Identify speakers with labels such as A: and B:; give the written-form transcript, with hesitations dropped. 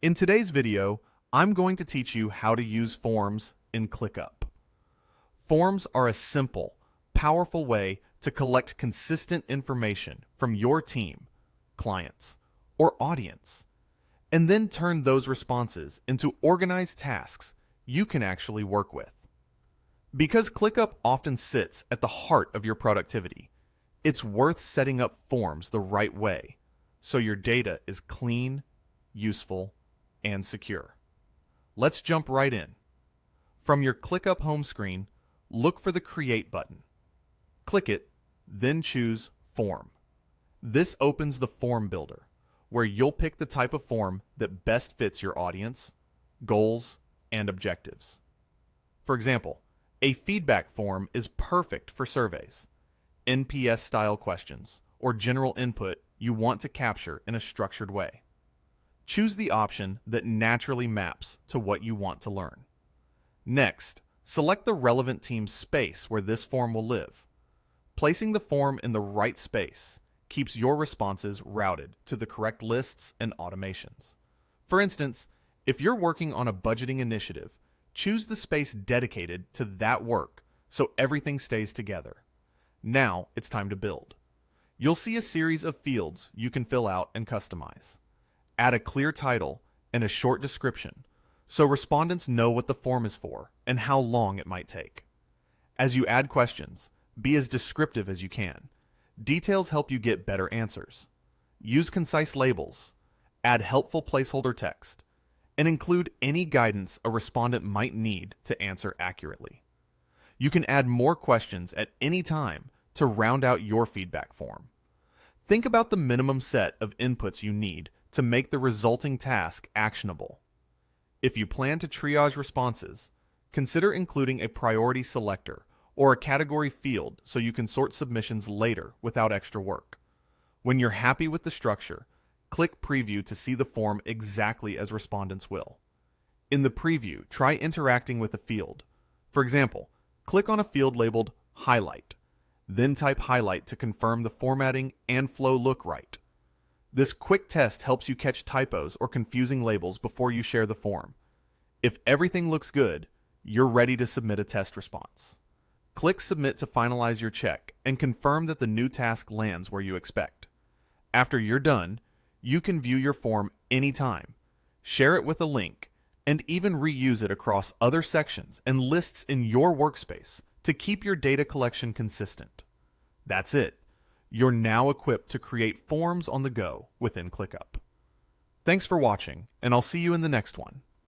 A: In today's video, I'm going to teach you how to use forms in ClickUp. Forms are a simple, powerful way to collect consistent information from your team, clients, or audience, and then turn those responses into organized tasks you can actually work with. Because ClickUp often sits at the heart of your productivity, it's worth setting up forms the right way so your data is clean, useful, and secure. Let's jump right in. From your ClickUp home screen, look for the Create button. Click it, then choose Form. This opens the Form Builder, where you'll pick the type of form that best fits your audience, goals, and objectives. For example, a feedback form is perfect for surveys, NPS-style questions, or general input you want to capture in a structured way. Choose the option that naturally maps to what you want to learn. Next, select the relevant team's space where this form will live. Placing the form in the right space keeps your responses routed to the correct lists and automations. For instance, if you're working on a budgeting initiative, choose the space dedicated to that work so everything stays together. Now it's time to build. You'll see a series of fields you can fill out and customize. Add a clear title and a short description so respondents know what the form is for and how long it might take. As you add questions, be as descriptive as you can. Details help you get better answers. Use concise labels, add helpful placeholder text, and include any guidance a respondent might need to answer accurately. You can add more questions at any time to round out your feedback form. Think about the minimum set of inputs you need to make the resulting task actionable. If you plan to triage responses, consider including a priority selector or a category field so you can sort submissions later without extra work. When you're happy with the structure, click Preview to see the form exactly as respondents will. In the preview, try interacting with a field. For example, click on a field labeled Highlight, then type Highlight to confirm the formatting and flow look right. This quick test helps you catch typos or confusing labels before you share the form. If everything looks good, you're ready to submit a test response. Click Submit to finalize your check and confirm that the new task lands where you expect. After you're done, you can view your form anytime, share it with a link, and even reuse it across other sections and lists in your workspace to keep your data collection consistent. That's it. You're now equipped to create forms on the go within ClickUp. Thanks for watching, and I'll see you in the next one.